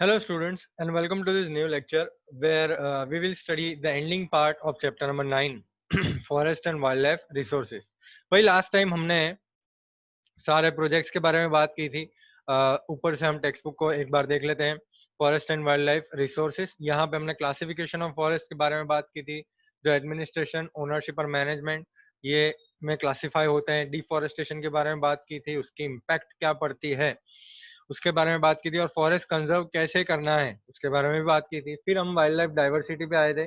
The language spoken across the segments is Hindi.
Hello students and welcome to this new lecture where we will study the ending part of chapter number 9 forest and wildlife resources. भाई लास्ट टाइम हमने सारे प्रोजेक्ट्स के बारे में बात की थी। ऊपर से हम टेक्स्ट बुक को एक बार देख लेते हैं। Forest and wild life resources, यहाँ पे हमने क्लासिफिकेशन ऑफ फॉरेस्ट के बारे में बात की थी, जो एडमिनिस्ट्रेशन, ओनरशिप और मैनेजमेंट ये में क्लासिफाई होते हैं। डिफॉरेस्टेशन के बारे में बात की थी, उसकी इम्पैक्ट क्या पड़ती है उसके बारे में बात की थी, और फॉरेस्ट कंजर्व कैसे करना है उसके बारे में भी बात की थी। फिर हम वाइल्ड लाइफ डाइवर्सिटी पे आए थे,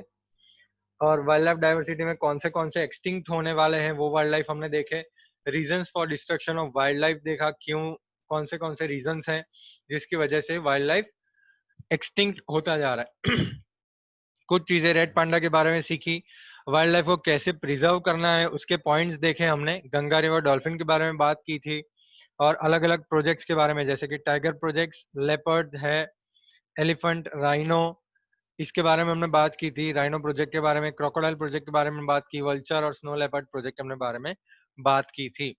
और वाइल्ड लाइफ डाइवर्सिटी में कौन से एक्सटिंक्ट होने वाले हैं वो वाइल्ड लाइफ हमने देखे। Reasons for destruction of wild life देखा, क्यों कौन से रीजंस हैं जिसकी वजह से वाइल्ड लाइफ एक्सटिंक्ट होता जा रहा है। कुछ चीजें रेड पांडा के बारे में सीखी, वाइल्ड लाइफ को कैसे प्रिजर्व करना है उसके पॉइंट्स देखे हमने। गंगा रिवर डॉल्फिन के बारे में बात की थी, और अलग अलग प्रोजेक्ट्स के बारे में, जैसे कि टाइगर प्रोजेक्ट्स, लेपर्ड है, एलिफेंट, राइनो, इसके बारे में हमने बात की थी। राइनो प्रोजेक्ट के बारे में, क्रोकोडाइल प्रोजेक्ट के बारे में बात की, वल्चर और स्नो लेपर्ड प्रोजेक्ट के हमने बारे में बात की थी।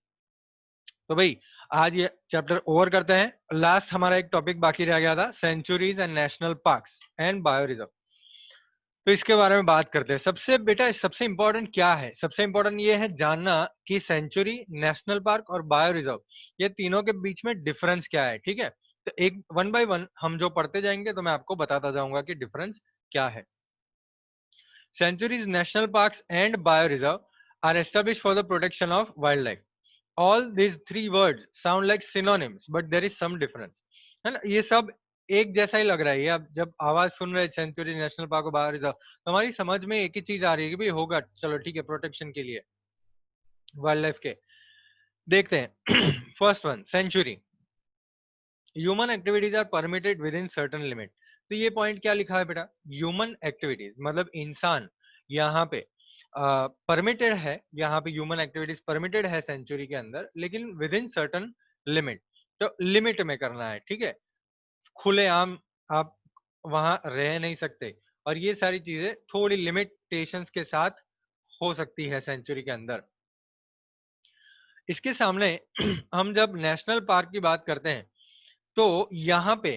तो भाई आज ये चैप्टर ओवर करते हैं। लास्ट हमारा एक टॉपिक बाकी रह गया था, sanctuaries and national parks and bio reserve. तो इसके बारे में बात करते हैं। सबसे इंपॉर्टेंट क्या है? सबसे इंपॉर्टेंट ये है जानना कि सेंचुरी, नेशनल पार्क और बायो रिजर्व, ये तीनों के बीच में डिफरेंस क्या है। ठीक है, तो एक वन बाय वन हम जो पढ़ते जाएंगे तो मैं आपको बताता जाऊंगा कि डिफरेंस क्या है। Sanctuaries, national parks, and bioreserve are established for the protection of wildlife. All these three words sound like synonyms, but there is some difference. है ना, ये सब एक जैसा ही लग रहा है। ये आप जब आवाज सुन रहे हैं सेंचुरी, नेशनल पार्क और बायोरिजर्व, तो हमारी समझ में एक ही चीज आ रही है कि भाई होगा, चलो ठीक है, प्रोटेक्शन के लिए वाइल्ड लाइफ के। देखते हैं। First one, sanctuary. Human activities are permitted within certain limit. तो ये पॉइंट क्या लिखा है बेटा? ह्यूमन एक्टिविटीज मतलब इंसान यहाँ पे परमिटेड है। यहाँ पे ह्यूमन एक्टिविटीज परमिटेड है सेंचुरी के अंदर, लेकिन विद इन सर्टन लिमिट। तो लिमिट में करना है, ठीक है। खुलेआम आप वहां रह नहीं सकते, और ये सारी चीजें थोड़ी लिमिटेशंस के साथ हो सकती है सेंचुरी के अंदर। इसके सामने हम जब नेशनल पार्क की बात करते हैं तो यहाँ पे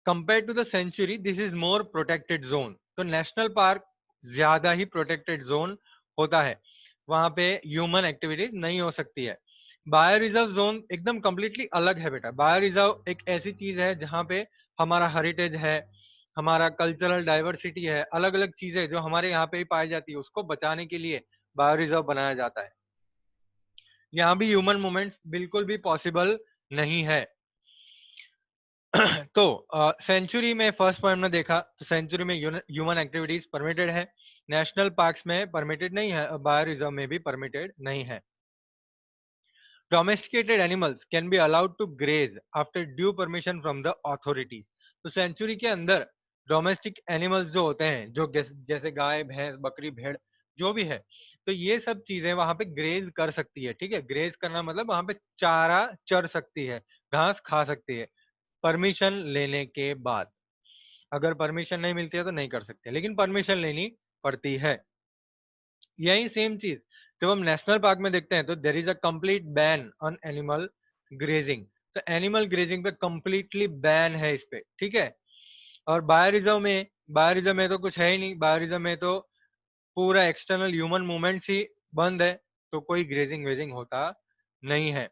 compare to the sanctuary this is more protected zone. तो नेशनल पार्क ज्यादा ही प्रोटेक्टेड जोन होता है, वहां पे ह्यूमन एक्टिविटीज नहीं हो सकती है। बायो रिजर्व जोन एकदम कंप्लीटली अलग है बेटा। बायो रिजर्व एक ऐसी चीज है जहाँ पे हमारा हेरिटेज है, हमारा कल्चरल डाइवर्सिटी है, अलग अलग चीजें जो हमारे यहाँ पे ही पाई जाती है उसको बचाने के लिए बायो रिजर्व बनाया जाता है। यहाँ भी ह्यूमन मूवमेंट्स बिल्कुल भी पॉसिबल नहीं है। तो सेंचुरी में फर्स्ट पॉइंट में देखा तो सेंचुरी में ह्यूमन एक्टिविटीज परमिटेड है, नेशनल पार्क्स में परमिटेड नहीं है, बायो रिजर्व में भी परमिटेड नहीं है। Domesticated animals can be allowed to graze after due permission from the authorities. तो सेंचुरी के अंदर डोमेस्टिक एनिमल्स जो होते हैं, जो जैसे गाय, भैंस, बकरी, भेड़, जो भी है, तो ये सब चीजें वहां पे ग्रेज कर सकती है। ठीक है, ग्रेज करना मतलब वहां पे चारा चर सकती है, घास खा सकती है, परमिशन लेने के बाद। अगर परमिशन नहीं मिलती है तो नहीं कर सकते, लेकिन परमिशन लेनी पड़ती है। यही सेम चीज जब हम नेशनल पार्क में देखते हैं तो there is a complete ban on animal grazing. तो एनिमल ग्रेजिंग पे कंप्लीटली बैन है इस पे, ठीक है। और बायो रिजर्व में तो कुछ है ही नहीं। बायो रिजर्व में तो पूरा एक्सटर्नल ह्यूमन मूवमेंट्स ही बंद है, तो कोई ग्रेजिंग वेजिंग होता नहीं है।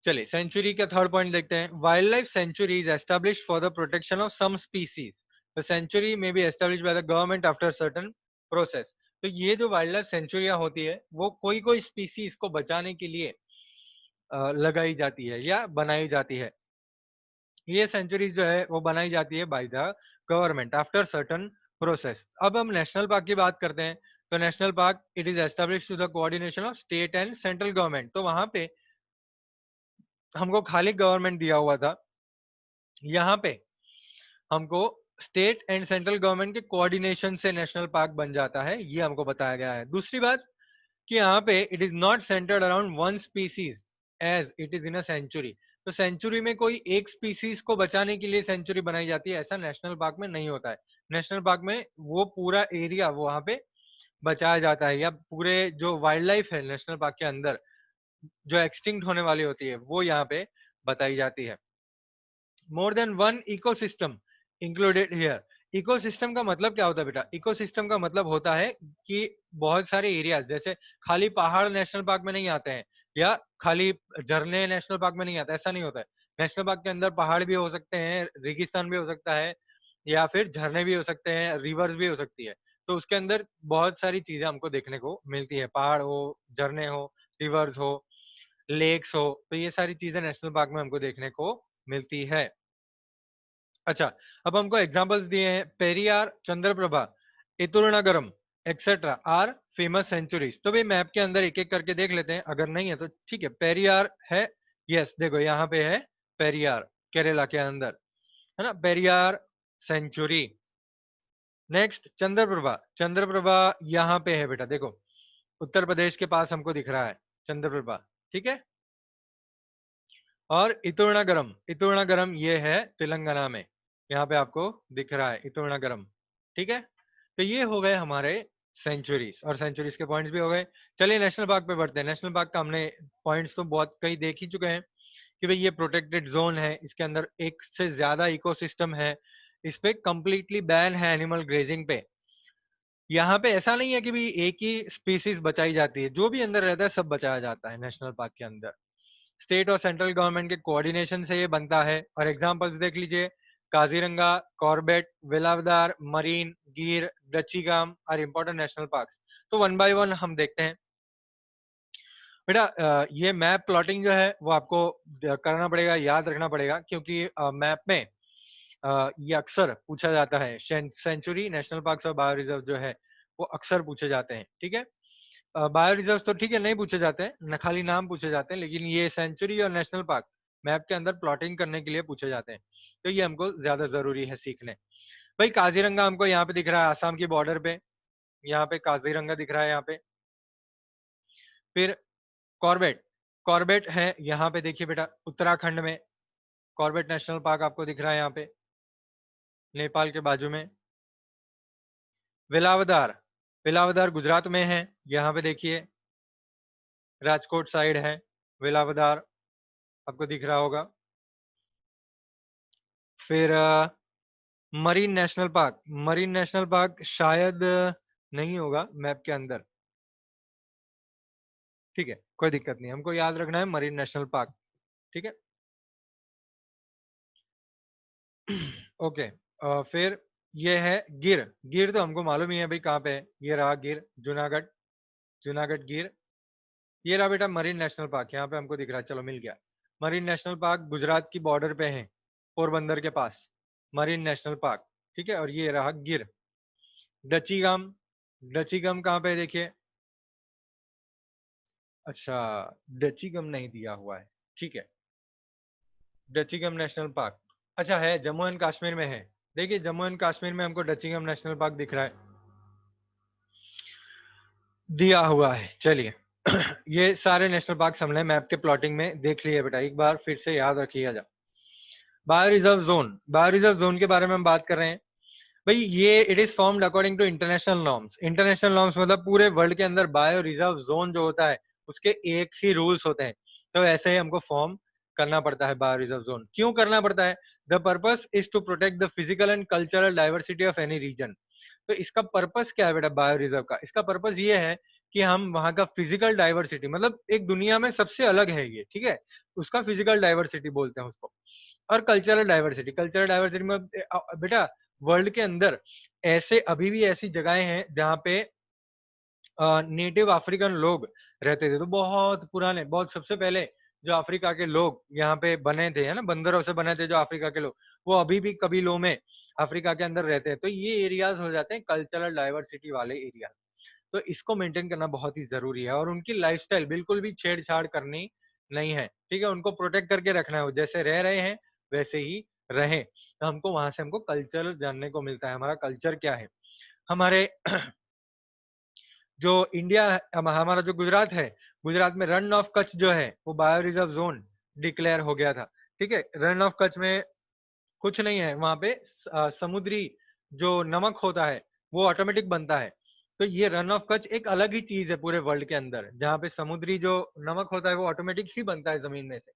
चलिए सेंचुरी का थर्ड पॉइंट देखते हैं। Wild life sanctuary is establish for the protection of some species. The sanctuary में be establish by the government after certain process. तो ये जो वाइल्ड लाइफ सेंचुरियां होती है वो कोई कोई स्पीसीज को बचाने के लिए लगाई जाती है या बनाई जाती है। ये सेंचुरीज जो है वो बनाई जाती है by the government after certain process. अब हम नेशनल पार्क की बात करते हैं। तो national park it is establish to the coordination of state and central government. तो वहां पे हमको खाली गवर्नमेंट दिया हुआ था, यहाँ पे हमको स्टेट एंड सेंट्रल गवर्नमेंट के कोऑर्डिनेशन से नेशनल पार्क बन जाता है, ये हमको बताया गया है। दूसरी बात कि यहाँ पे it is not centred around one species as it is in a sanctuary. तो सेंचुरी में कोई एक स्पीसीज को बचाने के लिए सेंचुरी बनाई जाती है, ऐसा नेशनल पार्क में नहीं होता है। नेशनल पार्क में वो पूरा एरिया वो वहां पे बचाया जाता है, या पूरे जो वाइल्ड लाइफ है नेशनल पार्क के अंदर जो एक्सटिंक्ट होने वाली होती है वो यहाँ पे बताई जाती है। More than one ecosystem included here. Ecosystem का मतलब क्या होता है बेटा? इकोसिस्टम का मतलब होता है कि बहुत सारे एरियाज, जैसे खाली पहाड़ नेशनल पार्क में नहीं आते हैं, या खाली झरने नेशनल पार्क में नहीं आते, ऐसा नहीं होता है। नेशनल पार्क के अंदर पहाड़ भी हो सकते हैं, रेगिस्तान भी हो सकता है, या फिर झरने भी हो सकते हैं, रिवर्स भी हो सकती है। तो उसके अंदर बहुत सारी चीजें हमको देखने को मिलती है, पहाड़ हो, झरने हो, रिवर्स हो, लेक्स हो, तो ये सारी चीजें नेशनल पार्क में हमको देखने को मिलती है। अच्छा, अब हमको एग्जांपल्स दिए हैं, Periyar, Chandraprabha, Eturnagaram etcetera are famous sanctuaries. तो भाई मैप के अंदर एक एक करके देख लेते हैं, अगर नहीं है तो ठीक है। पेरियार है, यस देखो यहाँ पे है पेरियार, केरला के अंदर है ना, पेरियार सेंचुरी। नेक्स्ट चंद्रप्रभा, चंद्रप्रभा यहाँ पे है बेटा, देखो उत्तर प्रदेश के पास हमको दिख रहा है चंद्रप्रभा, ठीक है। और इतुर्णागरम, इतुर्णागरम ये है तेलंगाना में, यहाँ पे आपको दिख रहा है इतुर्णागरम, ठीक है। तो ये हो गए हमारे सेंचुरीज, और सेंचुरीज के पॉइंट्स भी हो गए। चलिए नेशनल पार्क पे बढ़ते हैं। नेशनल पार्क का हमने पॉइंट्स तो बहुत कई देख ही चुके हैं कि भाई ये प्रोटेक्टेड जोन है, इसके अंदर एक से ज्यादा इकोसिस्टम है, इस पे कंप्लीटली बैन है एनिमल ग्रेजिंग पे। यहाँ पे ऐसा नहीं है कि भाई एक ही स्पीसीज बचाई जाती है, जो भी अंदर रहता है सब बचाया जाता है नेशनल पार्क के अंदर। स्टेट और सेंट्रल गवर्नमेंट के कोऑर्डिनेशन से ये बनता है। और एग्जांपल्स देख लीजिए, काजीरंगा, कॉर्बेट, वेलावदार, मरीन, गिर, दच्चीगाम आर इंपॉर्टेंट नेशनल पार्क। तो वन बाय वन हम देखते हैं बेटा। ये मैप प्लॉटिंग जो है वो आपको करना पड़ेगा, याद रखना पड़ेगा, क्योंकि मैप में ये अक्सर पूछा जाता है। सेंचुरी, नेशनल पार्क और बायो रिजर्व जो है वो अक्सर पूछे जाते हैं, ठीक है। बायो रिजर्व तो ठीक है नहीं पूछे जाते हैं, न खाली नाम पूछे जाते हैं, लेकिन ये सेंचुरी और नेशनल पार्क मैप के अंदर प्लॉटिंग करने के लिए पूछे जाते हैं, तो ये हमको ज्यादा जरूरी है सीखने। भाई काजीरंगा हमको यहाँ पे दिख रहा है, आसाम की बॉर्डर पे, यहाँ पे काजीरंगा दिख रहा है यहाँ पे। फिर कॉर्बेट, कॉर्बेट है यहाँ पे देखिए बेटा उत्तराखंड में, कॉर्बेट नेशनल पार्क आपको दिख रहा है यहाँ पे नेपाल के बाजू में। वेलावदार, वेलावदार गुजरात में है, यहाँ पे देखिए राजकोट साइड है वेलावदार, आपको दिख रहा होगा। फिर marine national park, marine national park शायद नहीं होगा मैप के अंदर, ठीक है कोई दिक्कत नहीं, हमको याद रखना है मरीन नेशनल पार्क, ठीक है। ओके, फिर ये है गिर, गिर तो हमको मालूम ही है भाई कहाँ पे है, ये रहा गिर, जूनागढ़, जूनागढ़ गिर। ये रहा बेटा मरीन नेशनल पार्क, यहाँ पे हमको दिख रहा है, चलो मिल गया। मरीन नेशनल पार्क गुजरात की बॉर्डर पे है, पोरबंदर के पास मरीन नेशनल पार्क, ठीक है। और ये रहा गिर। डचीगाम, डचीगम कहाँ पे है देखिए, अच्छा डचीगम नहीं दिया हुआ है, ठीक है। डचीगम नेशनल पार्क, अच्छा है जम्मू एंड कश्मीर में है, देखिए जम्मू एंड कश्मीर में हमको डचीगम नेशनल पार्क दिख रहा है, दिया हुआ है। चलिए ये सारे नेशनल पार्क हमने मैप के प्लॉटिंग में देख लिए बेटा, एक बार फिर से याद रखिएगा। Bio reserve zone, bio reserve zone के बारे में हम बात कर रहे हैं भाई। ये it is formed according to international norms, international norms मतलब पूरे वर्ल्ड के अंदर बायो रिजर्व जोन जो होता है उसके एक ही रूल्स होते हैं, तो ऐसे ही हमको फॉर्म करना पड़ता है बायो रिजर्व जोन। क्यों करना पड़ता है? The purpose is to protect the physical and cultural diversity of any region. तो इसका पर्पस क्या है बेटा बायो रिजर्व का? इसका पर्पस ये है कि हम वहाँ का फिजिकल डाइवर्सिटी, मतलब एक दुनिया में सबसे अलग है ये, ठीक है, उसका फिजिकल डाइवर्सिटी बोलते हैं उसको। और कल्चरल डाइवर्सिटी, कल्चरल डाइवर्सिटी में बेटा वर्ल्ड के अंदर ऐसे अभी भी ऐसी जगहें हैं जहाँ पे नेटिव अफ्रीकन लोग रहते थे, तो बहुत पुराने, बहुत सबसे पहले जो अफ्रीका के लोग यहाँ पे बने थे, है ना, बंदरों से बने थे जो अफ्रीका के लोग, वो अभी भी कबीलों में अफ्रीका के अंदर रहते हैं। तो ये एरियाज हो जाते हैं कल्चरल डाइवर्सिटी वाले एरिया, तो इसको मेंटेन करना बहुत ही जरूरी है। और उनकी लाइफस्टाइल बिल्कुल भी छेड़छाड़ करनी नहीं है, ठीक है, उनको प्रोटेक्ट करके रखना है, वो जैसे रह रहे हैं वैसे ही रहें। तो हमको वहां से हमको कल्चर जानने को मिलता है, हमारा कल्चर क्या है। हमारे जो इंडिया है, हमारा जो गुजरात है, गुजरात में रन ऑफ कच्छ जो है वो बायो रिजर्व जोन डिक्लेयर हो गया था, ठीक है। रन ऑफ कच्छ में कुछ नहीं है, वहां पे समुद्री जो नमक होता है वो ऑटोमेटिक बनता है। तो ये रन ऑफ कच्छ एक अलग ही चीज है पूरे वर्ल्ड के अंदर, जहाँ पे समुद्री जो नमक होता है वो ऑटोमेटिक ही बनता है जमीन में से।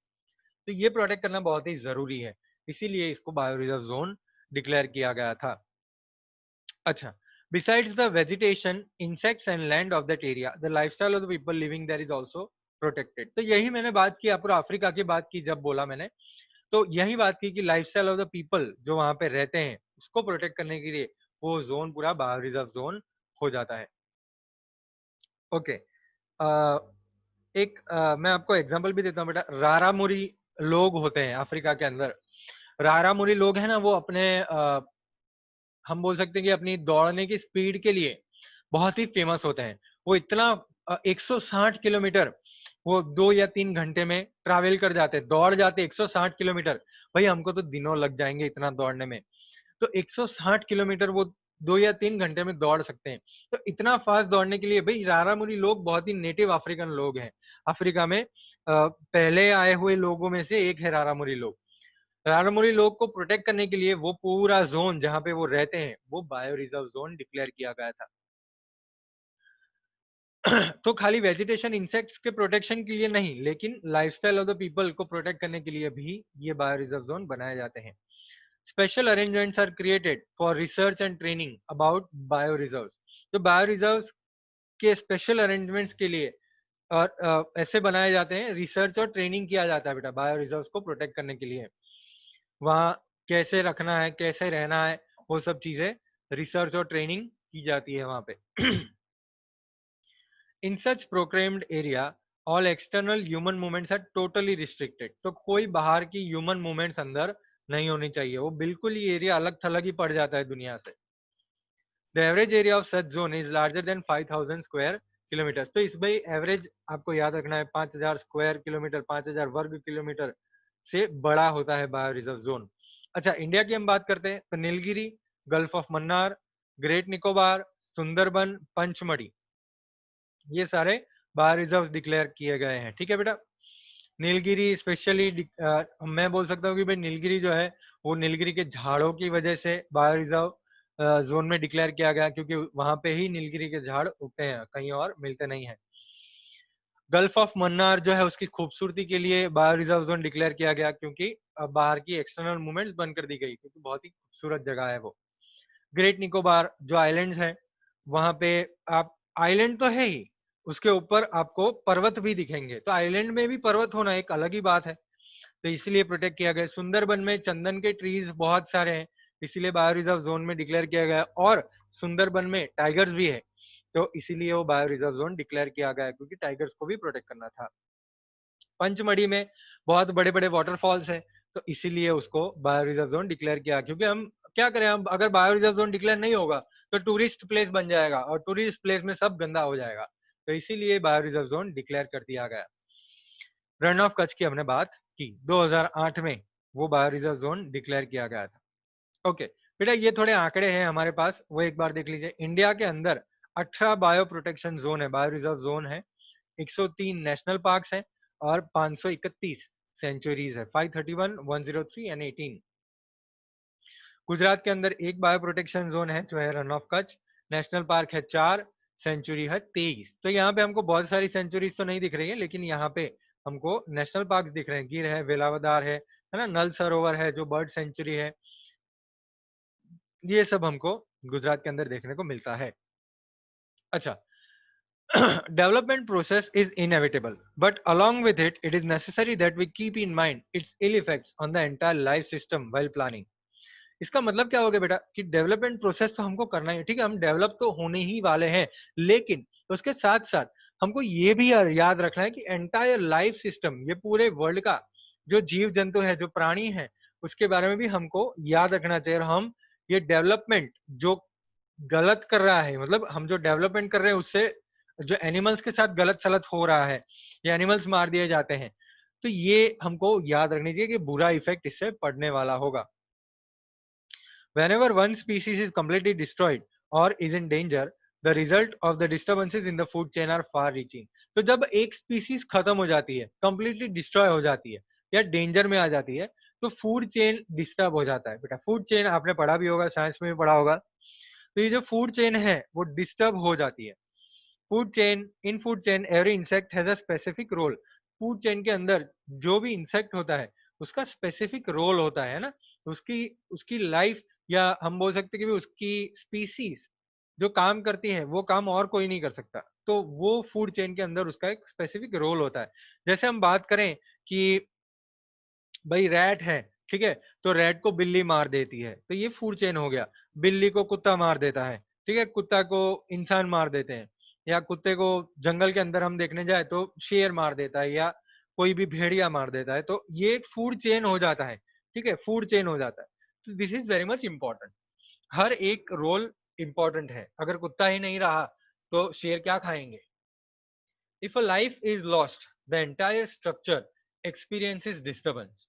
तो ये प्रोटेक्ट करना बहुत ही जरूरी है। इसीलिए इसको बायो रिजर्व जोन डिक्लेयर किया गया था। अच्छा, besides the vegetation, insects and land of that area, the lifestyle of the people living there is also protected। तो यही मैंने बात की, पूरा अफ्रीका की बात की जब बोला मैंने, तो यही बात की कि लाइफस्टाइल ऑफ द पीपल जो वहां पे रहते हैं उसको प्रोटेक्ट करने के लिए वो जोन पूरा बायो रिजर्व जोन हो जाता है। ओके, मैं आपको एग्जांपल भी देता हूँ बेटा। रारामुरी लोग होते हैं अफ्रीका के अंदर। रारामुरी लोग हैं ना, वो अपने हम बोल सकते हैं कि अपनी दौड़ने की स्पीड के लिए बहुत ही फेमस होते हैं। वो इतना 160 किलोमीटर वो 2 या 3 घंटे में ट्रैवल कर जाते हैं, दौड़ जाते 160 किलोमीटर। भाई हमको तो दिनों लग जाएंगे इतना दौड़ने में, तो 160 किलोमीटर वो 2 या 3 घंटे में दौड़ सकते हैं। तो इतना फास्ट दौड़ने के लिए भाई रारामुरी लोग बहुत ही नेटिव अफ्रीकन लोग हैं। अफ्रीका में पहले आए हुए लोगों में से एक है रारामुरी लोग। रारामुरी लोग को प्रोटेक्ट करने के लिए वो पूरा जोन जहां पे वो रहते हैं वो बायो रिजर्व जोन डिक्लेयर किया गया था। तो खाली वेजिटेशन इंसेक्ट्स के प्रोटेक्शन के लिए नहीं, लेकिन लाइफस्टाइल ऑफ द पीपल को प्रोटेक्ट करने के लिए भी ये बायो रिजर्व जोन बनाए जाते हैं। Special arrangements are created for research and training about bio reserve. तो बायो रिजर्व के स्पेशल अरेंजमेंट्स के लिए और ऐसे बनाए जाते हैं, रिसर्च और ट्रेनिंग किया जाता है बेटा बायो रिजर्व को प्रोटेक्ट करने के लिए। वहाँ कैसे रखना है, कैसे रहना है, वो सब चीजें रिसर्च और ट्रेनिंग की जाती है वहां पे। In such proclaimed area all external human movements are totally restricted. तो कोई बाहर की ह्यूमन मूवमेंट्स अंदर नहीं होनी चाहिए, वो बिल्कुल ही एरिया अलग थलग ही पड़ जाता है दुनिया से। The average area of such zone is larger than 5000 square kilometre. तो इस भाई एवरेज आपको याद रखना है, 5000 स्क्वायर किलोमीटर, 5000 वर्ग किलोमीटर से बड़ा होता है बायो रिजर्व जोन। अच्छा, इंडिया की हम बात करते हैं तो Nilgiri, gulf of Mannar, great Nicobar, Sundarban, Pachmarhi, ये सारे बायो रिजर्व डिक्लेयर किए गए हैं। ठीक है बेटा। नीलगिरी स्पेशली मैं बोल सकता हूँ कि भाई नीलगिरी जो है वो नीलगिरी के झाड़ों की वजह से बायो रिजर्व जोन में डिक्लेयर किया गया, क्योंकि वहां पे ही नीलगिरी के झाड़ उगते हैं, कहीं और मिलते नहीं है। गल्फ ऑफ मन्नार जो है उसकी खूबसूरती के लिए बायो रिजर्व जोन डिक्लेयर किया गया, क्योंकि बाहर की एक्सटर्नल मूवमेंट्स बंद कर दी गई, क्योंकि बहुत ही खूबसूरत जगह है वो। ग्रेट निकोबार जो आइलैंड्स हैं वहां पे आप, आइलैंड तो है ही, उसके ऊपर आपको पर्वत भी दिखेंगे, तो आइलैंड में भी पर्वत होना एक अलग ही बात है, तो इसीलिए प्रोटेक्ट किया गया। सुंदरबन में चंदन के ट्रीज बहुत सारे हैं, इसीलिए बायो रिजर्व जोन में डिक्लेयर किया गया। और सुंदरबन में टाइगर्स भी है, तो इसीलिए वो बायो रिजर्व जोन डिक्लेयर किया गया, क्योंकि टाइगर्स को भी प्रोटेक्ट करना था। पंचमढ़ी में बहुत बड़े बड़े वाटरफॉल्स हैं, तो इसीलिए उसको बायो रिजर्व जोन डिक्लेयर किया, क्योंकि हम क्या करें, हम अगर बायो रिजर्व जोन डिक्लेयर नहीं होगा तो टूरिस्ट प्लेस बन जाएगा, और टूरिस्ट प्लेस में सब गंदा हो जाएगा, तो इसीलिए बायो रिजर्व जोन डिक्लेयर कर दिया गया। रन ऑफ कच्छ की हमने बात की, 2008 में वो बायो रिजर्व जोन डिक्लेयर किया गया था। ओके बेटा, ये थोड़े आंकड़े हैं हमारे पास, वो एक बार देख लीजिए। इंडिया के अंदर 18 बायो प्रोटेक्शन जोन है, बायो रिजर्व जोन है, 103 नेशनल पार्क्स हैं, और 531 सेंचुरीज है, 531, 103 एंड 18। गुजरात के अंदर एक बायो प्रोटेक्शन जोन है जो है run of Kutch, national park है 4, सेंचुरी है 23। तो यहाँ पे हमको बहुत सारी सेंचुरीज तो नहीं दिख रही है, लेकिन यहाँ पे हमको नेशनल पार्क दिख रहे हैं, गिर है, वेलावदार है ना, नल सरोवर है जो बर्ड सेंचुरी है, ये सब हमको गुजरात के अंदर देखने को मिलता है। अच्छा, development process is inevitable, but along with it, it is necessary that we keep in mind its ill effects on the entire life system while planning। इसका मतलब क्या हो गया बेटा कि डेवलपमेंट प्रोसेस तो हमको करना ही है, ठीक है, हम डेवलप तो होने ही वाले हैं, लेकिन उसके साथ साथ हमको ये भी याद रखना है कि एंटायर लाइफ सिस्टम, ये पूरे वर्ल्ड का जो जीव जंतु है, जो प्राणी है, उसके बारे में भी हमको याद रखना चाहिए। और हम ये डेवलपमेंट जो गलत कर रहा है, मतलब हम जो डेवलपमेंट कर रहे हैं उससे जो एनिमल्स के साथ गलत सलत हो रहा है, ये एनिमल्स मार दिए जाते हैं, तो ये हमको याद रखनी चाहिए कि बुरा इफेक्ट इससे पड़ने वाला होगा। Whenever one species is completely destroyed or is in danger, the result of the disturbances in the food chain are far reaching। तो जब एक स्पीसीज खत्म हो जाती है, कंप्लीटली डिस्ट्रॉय हो जाती है या डेंजर में आ जाती है, तो फूड चेन डिस्टर्ब हो जाता है। बेटा फूड चेन आपने पढ़ा भी होगा, साइंस में भी पढ़ा होगा, तो ये जो फूड चेन है वो डिस्टर्ब हो जाती है। Food chain, in food chain every insect has a specific role. Food chain के अंदर जो भी इंसेक्ट होता है उसका स्पेसिफिक रोल होता है ना, उसकी उसकी लाइफ, या हम बोल सकते हैं कि भी उसकी स्पीसीज जो काम करती है वो काम और कोई नहीं कर सकता, तो वो फूड चेन के अंदर उसका एक स्पेसिफिक रोल होता है। जैसे हम बात करें कि भाई रैट है, ठीक है, तो रैट को बिल्ली मार देती है, तो ये फूड चेन हो गया। बिल्ली को कुत्ता मार देता है, ठीक है, कुत्ता को इंसान मार देते हैं, या कुत्ते को जंगल के अंदर हम देखने जाए तो शेर मार देता है, या कोई भी भेड़िया मार देता है, तो ये एक फूड चेन हो जाता है, ठीक है, फूड चेन हो जाता है। तो this is very much important, हर एक रोल इंपॉर्टेंट है। अगर कुत्ता ही नहीं रहा तो शेर क्या खाएंगे? If a life is lost the entire structure experiences disturbance.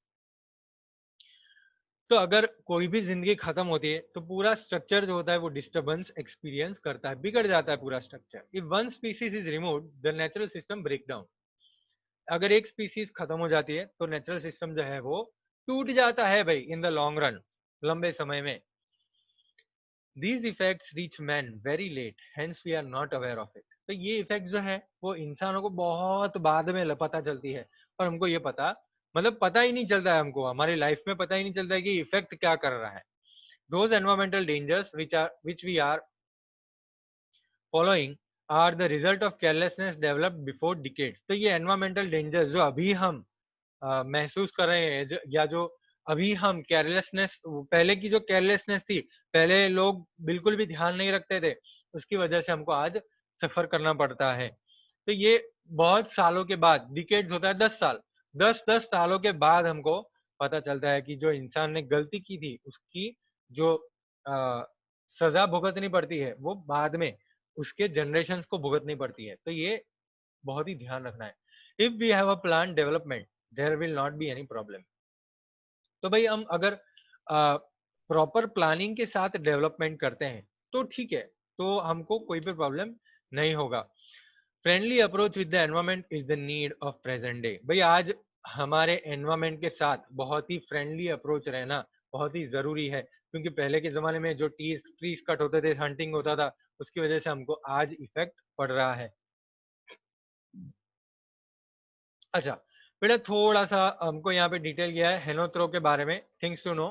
तो अगर कोई भी जिंदगी खत्म होती है तो पूरा स्ट्रक्चर जो होता है वो डिस्टरबेंस एक्सपीरियंस करता है, बिगड़ जाता है पूरा structure. If one species is removed the natural system break down. अगर एक स्पीसीज खत्म हो जाती है तो नेचुरल सिस्टम जो है वो टूट जाता है भाई, इन द लॉन्ग रन, लंबे समय में। These effects reach man very late, hence we are not aware of it. तो ये इफेक्ट जो है वो इंसानों को बहुत बाद में पता चलती है, और हमको ये पता, मतलब पता ही नहीं चलता है हमको, हमारी लाइफ में पता ही नहीं चलता है कि इफेक्ट क्या कर रहा है। Those environmental dangers which we are following are the result of carelessness developed before decades। तो ये environmental dangers जो अभी हम महसूस कर रहे हैं, या जो अभी हम केयरलेसनेस, पहले की जो केयरलेसनेस थी, पहले लोग बिल्कुल भी ध्यान नहीं रखते थे, उसकी वजह से हमको आज सफर करना पड़ता है। तो ये बहुत सालों के बाद, डिकेड्स होता है 10 साल, 10 सालों के बाद हमको पता चलता है कि जो इंसान ने गलती की थी उसकी जो अ, सजा भुगतनी पड़ती है वो बाद में उसके जनरेशन को भुगतनी पड़ती है। तो ये बहुत ही ध्यान रखना है। If we have a plan development there will not be any problem. तो भाई हम अगर प्रॉपर प्लानिंग के साथ डेवलपमेंट करते हैं तो ठीक है, तो हमको कोई भी प्रॉब्लम नहीं होगा। Friendly approach with the environment is the need of present day. भाई आज हमारे एनवायरमेंट के साथ बहुत ही फ्रेंडली अप्रोच रहना बहुत ही जरूरी है, क्योंकि पहले के जमाने में जो ट्रीज कट होते थे, हंटिंग होता था, उसकी वजह से हमको आज इफेक्ट पड़ रहा है। अच्छा, बेटा थोड़ा सा हमको यहाँ पे डिटेल किया है हेनोथ्रो के बारे में, things to know.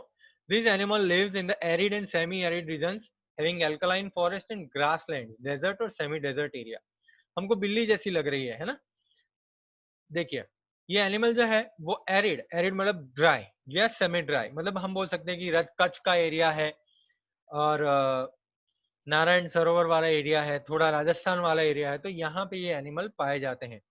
This animal lives in the arid and semi arid regions having alkaline forest and grassland, desert और सेमी डेजर्ट एरिया। हमको बिल्ली जैसी लग रही है ना? देखिए, ये एनिमल जो है वो एरिड, एरिड मतलब ड्राई, या सेमी ड्राई, मतलब हम बोल सकते हैं कि कच्छ का एरिया है, और नारायण सरोवर वाला एरिया है, थोड़ा राजस्थान वाला एरिया है, तो यहाँ पे ये एनिमल पाए जाते हैं।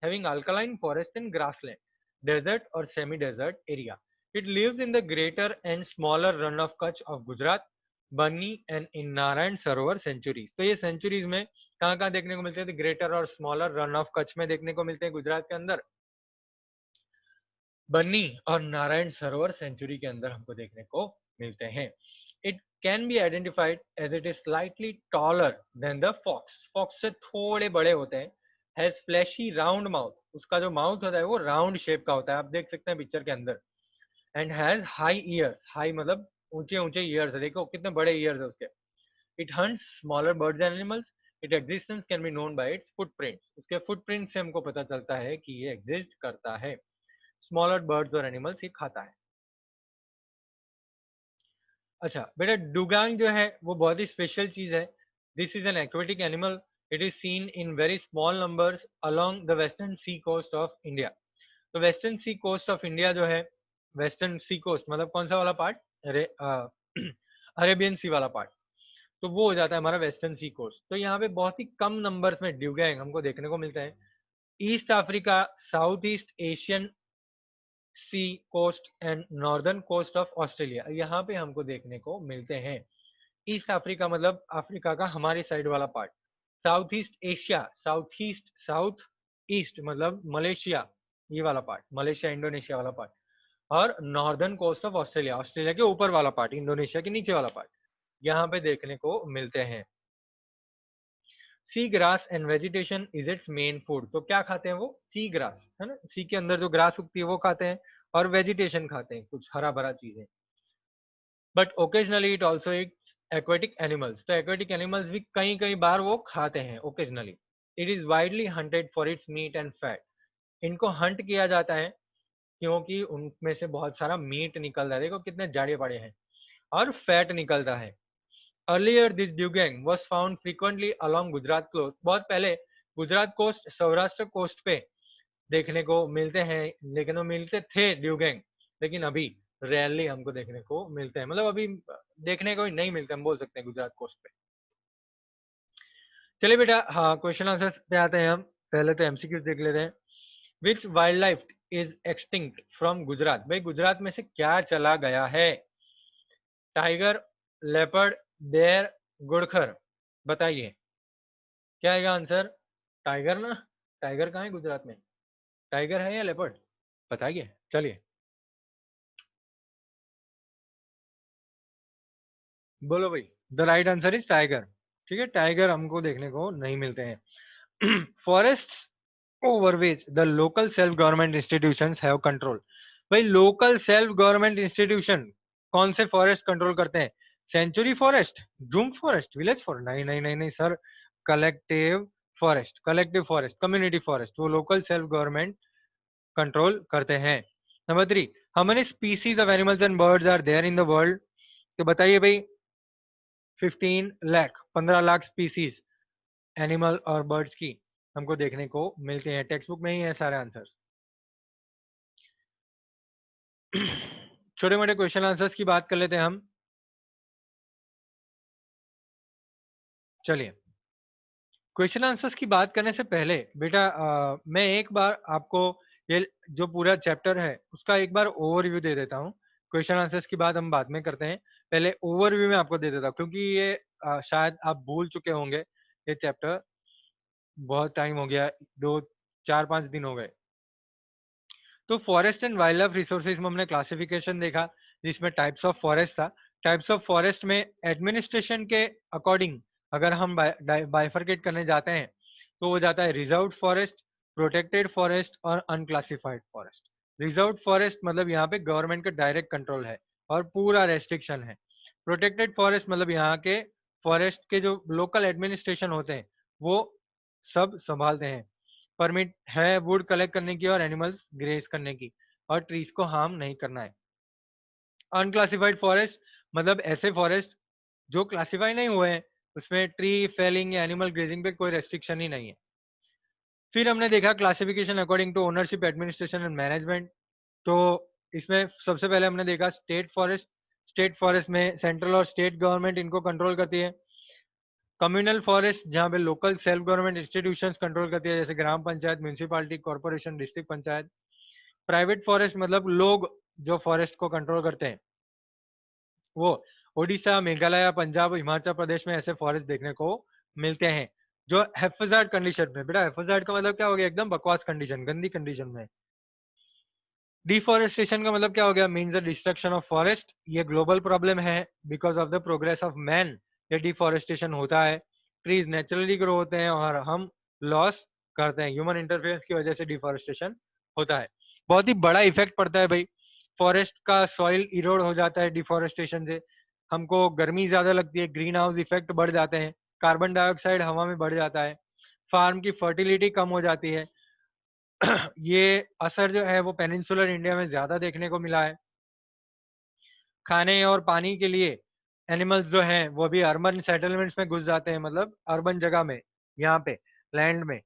Having alkaline forest and grassland, desert or semi-desert area. It lives in the greater and smaller run of Kutch of Gujarat, Bani and in Narayan Sarovar centuries। तो ये सेंचुरीज में कहाँ कहाँ देखने को मिलते हैं? ग्रेटर और स्मॉलर रन ऑफ कच्छ में देखने को मिलते हैं गुजरात के अंदर, बन्नी और नारायण सरोवर सेंचुरी के अंदर हमको देखने को मिलते हैं। It can be identified as it is slightly taller than the fox, fox से थोड़े बड़े होते हैं। हैज फ्लैशी राउंड माउथ, उसका जो माउथ होता है वो राउंड शेप का होता है, आप देख सकते हैं पिक्चर के अंदर। And has high year, high मतलब ऊंचे ऊंचे ईयर्स है, देखो कितने बड़े ईयर्स है उसके। It hunts smaller birds and animals, it existence can be known by it's footprints, उसके फुटप्रिंट से हमको पता चलता है कि ये एग्जिस्ट करता है। स्मॉलर बर्ड्स और एनिमल्स ये खाता है। अच्छा बेटा, डुगांग जो है वो बहुत ही स्पेशल चीज है। This is an aquatic animal, it is seen in very small numbers along the western sea coast of India. तो western sea coast of India जो है, वेस्टर्न सी कोस्ट मतलब कौन सा वाला पार्ट? अरे अरेबियन सी वाला पार्ट, तो वो हो जाता है हमारा वेस्टर्न सी कोस्ट। तो यहाँ पे बहुत ही कम नंबर्स में ड्यूगैंग हमको देखने को मिलते हैं। East Africa, south east Asian sea coast and northern coast of Australia, यहाँ पे हमको देखने को मिलते हैं। ईस्ट अफ्रीका मतलब अफ्रीका का हमारी साइड वाला part. South east Asia, south east मतलब मलेशिया, ये वाला पार्ट, मलेशिया इंडोनेशिया वाला पार्ट। और northern coast of Australia, Australia के ऊपर वाला पार्ट, इंडोनेशिया के नीचे वाला पार्ट, यहाँ पे देखने को मिलते हैं। Sea grass and vegetation is it's main food. तो क्या खाते हैं वो? सी ग्रास, है ना, सी के अंदर जो ग्रास उगती है वो खाते हैं, और वेजिटेशन खाते हैं, कुछ हरा भरा चीजें। But occasionally it also it's aquatic animals, तो एक्वेटिक एनिमल्स भी कई कई बार वो खाते हैं occasionally. It is widely hunted for its meat and fat, इनको हंट किया जाता है क्योंकि उनमें से बहुत सारा मीट निकल रहा है, देखो कितने जाड़े पड़े हैं, और फैट निकलता है। Earlier this dugong was found frequently along Gujarat coast, बहुत पहले गुजरात कोस्ट, सौराष्ट्र कोस्ट पे देखने को मिलते हैं, लेकिन वो मिलते थे ड्यूगैंग, लेकिन अभी रेयरली हमको देखने को मिलते हैं, मतलब अभी देखने को ही नहीं मिलते, हम बोल सकते हैं गुजरात कोस्ट पे। चलिए बेटा, हाँ क्वेश्चन आंसर पे आते हैं हम। पहले तो एमसीक्यूज देख लेते हैं। Which wild life is extinct from Gujarat, भाई गुजरात में से क्या चला गया है? टाइगर, लेपर्ड, बेयर, गुड़खर, बताइए क्या आएगा आंसर? टाइगर ना, टाइगर कहाँ है गुजरात में? टाइगर है या लेपर्ड, बताइए। चलिए बोलो भाई। The right answer is tiger. ठीक है, टाइगर हमको देखने को नहीं मिलते हैं। Forests over which the local self government institutions have control, भाई लोकल सेल्फ गवर्नमेंट इंस्टीट्यूशन कौन से फॉरेस्ट कंट्रोल करते हैं? सेंचुरी फॉरेस्ट, जूम फॉरेस्ट, विलेज फॉरेस्ट? नहीं नहीं नहीं नहीं sir, collective forest, collective forest, community forest, वो लोकल सेल्फ गवर्नमेंट कंट्रोल करते हैं। Number 3, how many species of animals and birds are there in the world? तो बताइए भाई। 15 लाख, 15 लाख स्पीसीज एनिमल और बर्ड्स की हमको देखने को मिलते हैं। टेक्स्ट बुक में ही है सारे आंसर। छोटे मोटे क्वेश्चन आंसर्स की बात कर लेते हैं हम। चलिए, क्वेश्चन आंसर्स की बात करने से पहले बेटा मैं एक बार आपको ये जो पूरा चैप्टर है उसका एक बार ओवरव्यू दे देता हूँ। क्वेश्चन आंसर्स की बात हम बाद में करते हैं, पहले ओवरव्यू में आपको दे देता हूँ, क्योंकि ये शायद आप भूल चुके होंगे ये चैप्टर, बहुत टाइम हो गया, 2 4 5 दिन हो गए। तो forest and wild life resources में हमने क्लासिफिकेशन देखा, जिसमें टाइप्स ऑफ फॉरेस्ट था। टाइप्स ऑफ फॉरेस्ट में एडमिनिस्ट्रेशन के अकॉर्डिंग अगर हम बाइफरकेट करने जाते हैं तो वो जाता है रिजर्व्ड फॉरेस्ट, प्रोटेक्टेड फॉरेस्ट और अनक्लासिफाइड फॉरेस्ट। रिजर्व्ड फॉरेस्ट मतलब यहाँ पे गवर्नमेंट का डायरेक्ट कंट्रोल है और पूरा रेस्ट्रिक्शन है। प्रोटेक्टेड फॉरेस्ट मतलब यहाँ के फॉरेस्ट के जो लोकल एडमिनिस्ट्रेशन होते हैं वो सब संभालते हैं, परमिट है वुड कलेक्ट करने की और एनिमल्स ग्रेज करने की, और ट्रीज को हार्म नहीं करना है। अनक्लासिफाइड फॉरेस्ट मतलब ऐसे फॉरेस्ट जो क्लासिफाई नहीं हुए हैं, उसमें ट्री फेलिंग या एनिमल ग्रेजिंग पे कोई रेस्ट्रिक्शन ही नहीं है। फिर हमने देखा classification according to ownership, administration and management. तो इसमें सबसे पहले हमने देखा स्टेट फॉरेस्ट। स्टेट फॉरेस्ट में सेंट्रल और स्टेट गवर्नमेंट इनको कंट्रोल करती है। कम्युनल फॉरेस्ट जहाँ पे local self government institutions control करती है, जैसे ग्राम panchayat, municipality, corporation, district panchayat. Private forest मतलब लोग जो फॉरेस्ट को कंट्रोल करते हैं, वो ओडिशा, मेघालय, पंजाब, हिमाचल प्रदेश में ऐसे फॉरेस्ट देखने को मिलते हैं जो हेफाजत कंडीशन में। बेटा हेफाजत का मतलब क्या हो गया? एकदम बकवास कंडीशन, गंदी कंडीशन में। डिफॉरेस्टेशन का मतलब क्या हो गया? Means the destruction of forest. ये ग्लोबल प्रॉब्लम है, because of the progress of man ये डिफॉरेस्टेशन होता है। ट्रीज नेचुरली ग्रो होते हैं और हम लॉस करते हैं, ह्यूमन इंटरफेरेंस की वजह से डिफॉरेस्टेशन होता है। बहुत ही बड़ा इफेक्ट पड़ता है भाई, फॉरेस्ट का सॉइल इरोड हो जाता है डिफॉरेस्टेशन से, हमको गर्मी ज्यादा लगती है, ग्रीन हाउस इफेक्ट बढ़ जाते हैं, कार्बन डाइऑक्साइड हवा में बढ़ जाता है, फार्म की फर्टिलिटी कम हो जाती है। ये असर जो है वो पेनिनसुलर इंडिया में ज्यादा देखने को मिला है। खाने और पानी के लिए एनिमल्स जो हैं वो भी अर्बन सेटलमेंट्स में घुस जाते हैं, मतलब अर्बन जगह में, यहाँ पे लैंड में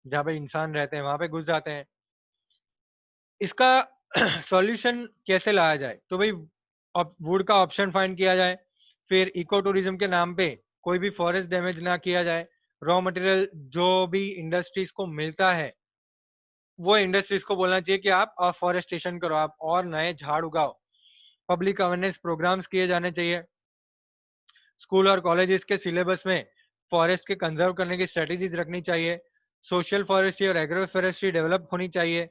जहाँ पे इंसान रहते हैं वहां पे घुस जाते हैं। इसका सॉल्यूशन कैसे लाया जाए? तो भाई वुड का ऑप्शन फाइंड किया जाए, फिर इको टूरिज्म के नाम पे कोई भी फॉरेस्ट डैमेज ना किया जाए, रॉ मटेरियल जो भी इंडस्ट्रीज को मिलता है वो इंडस्ट्रीज को बोलना चाहिए कि आप अफॉरेस्टेशन करो, आप और नए झाड़ उगाओ। पब्लिक अवेयरनेस प्रोग्राम्स किए जाने चाहिए। स्कूल और कॉलेजेस के सिलेबस में फॉरेस्ट के कंजर्व करने की स्ट्रेटेजीज रखनी चाहिए। सोशल फॉरेस्ट्री और एग्रो फॉरेस्ट्री डेवलप होनी चाहिए।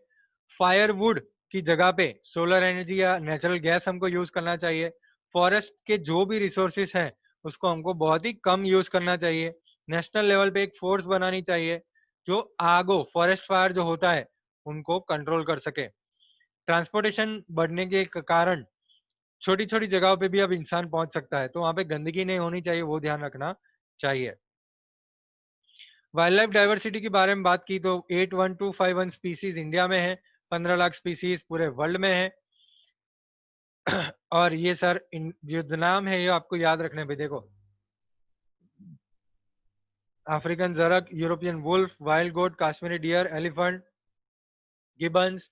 फायरवुड की जगह पे सोलर एनर्जी या नेचुरल गैस हमको यूज करना चाहिए। फॉरेस्ट के जो भी रिसोर्सेस हैं उसको हमको बहुत ही कम यूज करना चाहिए। नेशनल लेवल पे एक फोर्स बनानी चाहिए जो आगो फॉरेस्ट फायर जो होता है उनको कंट्रोल कर सके। ट्रांसपोर्टेशन बढ़ने के कारण छोटी छोटी जगहों पे भी अब इंसान पहुंच सकता है, तो वहां पे गंदगी नहीं होनी चाहिए, वो ध्यान रखना चाहिए। वाइल्ड लाइफ डाइवर्सिटी के बारे में बात की तो 81251 स्पीसीज इंडिया में है, 15 लाख स्पीसीज पूरे वर्ल्ड में है। और ये सर जो नाम है ये आपको याद रखने पे, देखो, अफ्रीकन जरक, European wolf, wild goat, Kashmiri deer, elephant, gibbons,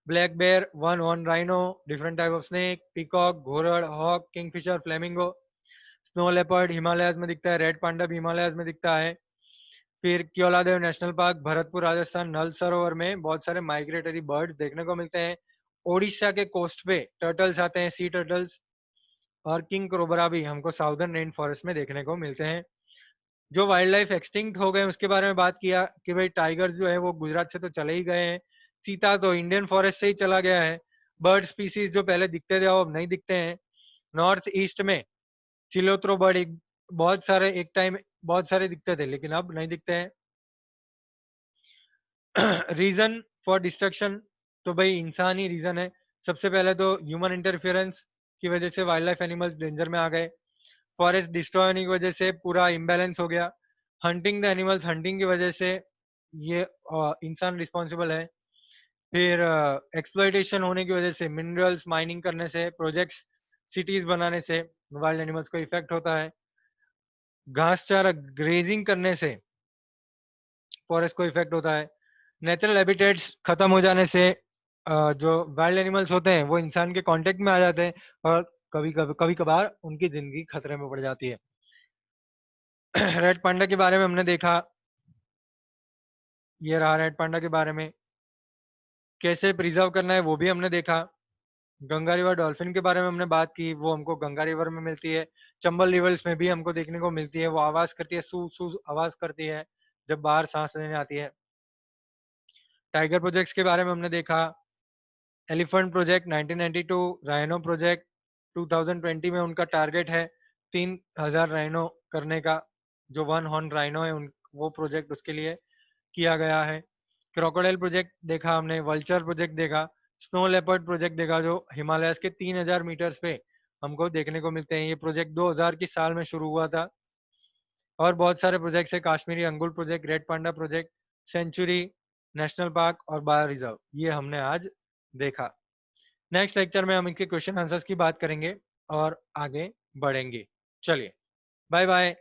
black bear, one horn rhino, different type of snake, peacock, घोरड़, hawk, kingfisher, flamingo, snow leopard Himalayas में दिखता है, रेड पांडा भी हिमालयाज में दिखता है। फिर क्योलादेव नेशनल पार्क, भरतपुर राजस्थान, नल सरोवर में बहुत सारे माइग्रेटरी बर्ड्स देखने को मिलते हैं। ओडिशा के कोस्ट पे टर्टल्स आते हैं, सी टर्टल्स। और किंग क्रोबरा भी हमको साउदर्न रेन फॉरेस्ट में देखने को मिलते हैं। जो वाइल्ड लाइफ एक्सटिंक्ट हो गए उसके बारे में बात किया कि भाई टाइगर जो है वो गुजरात से तो चले ही गए हैं, चीता तो इंडियन फॉरेस्ट से ही चला गया है, बर्ड स्पीसीज जो पहले दिखते थे वो अब नहीं दिखते हैं। नॉर्थ ईस्ट में चिलोत्रो बर्ड एक टाइम बहुत सारे दिखते थे लेकिन अब नहीं दिखते हैं। रीजन फॉर डिस्ट्रक्शन, तो भाई इंसान ही रीजन है। सबसे पहले तो ह्यूमन इंटरफेरेंस की वजह से वाइल्ड लाइफ एनिमल्स डेंजर में आ गए। फॉरेस्ट डिस्ट्रॉय होने की वजह से पूरा इम्बैलेंस हो गया। हंटिंग द एनिमल्स, हंटिंग की वजह से ये इंसान रिस्पॉन्सिबल है। फिर एक्सप्लॉइटेशन होने की वजह से, मिनरल्स माइनिंग करने से, प्रोजेक्ट्स सिटीज बनाने से वाइल्ड एनिमल्स को इफेक्ट होता है। घास चारा ग्रेजिंग करने से फॉरेस्ट को इफेक्ट होता है। नेचुरल हैबिटेट्स खत्म हो जाने से जो वाइल्ड एनिमल्स होते हैं वो इंसान के कांटेक्ट में आ जाते हैं और कभी कभार उनकी जिंदगी खतरे में पड़ जाती है। रेड पांडा के बारे में हमने देखा, ये रहा रेड पांडा के बारे में। कैसे प्रिजर्व करना है वो भी हमने देखा। गंगा रिवर डॉल्फिन के बारे में हमने बात की, वो हमको गंगा रिवर में मिलती है। चंबल रिवर्स में भी हमको देखने को मिलती है, वो आवाज करती है, सू सू आवाज करती है जब बाहर सांस लेने आती है। टाइगर प्रोजेक्ट्स के बारे में हमने देखा। एलिफेंट प्रोजेक्ट 1992, राइनो प्रोजेक्ट 2020 में उनका टारगेट है 3000 राइनो करने का। जो वन हॉर्न राइनो है वो प्रोजेक्ट उसके लिए किया गया है। क्रोकोडाइल प्रोजेक्ट देखा हमने, वल्चर प्रोजेक्ट देखा, स्नो लेपर्ड प्रोजेक्ट देखा जो हिमालय के 3000 मीटर्स पे हमको देखने को मिलते हैं। ये प्रोजेक्ट 2000 की साल में शुरू हुआ था। और बहुत सारे प्रोजेक्ट्स है, Kashmiri Hangul project, red panda project, sanctuary, national park और बायो रिजर्व, ये हमने आज देखा। नेक्स्ट लेक्चर में हम इनके क्वेश्चन आंसर्स की बात करेंगे और आगे बढ़ेंगे। चलिए, बाय बाय।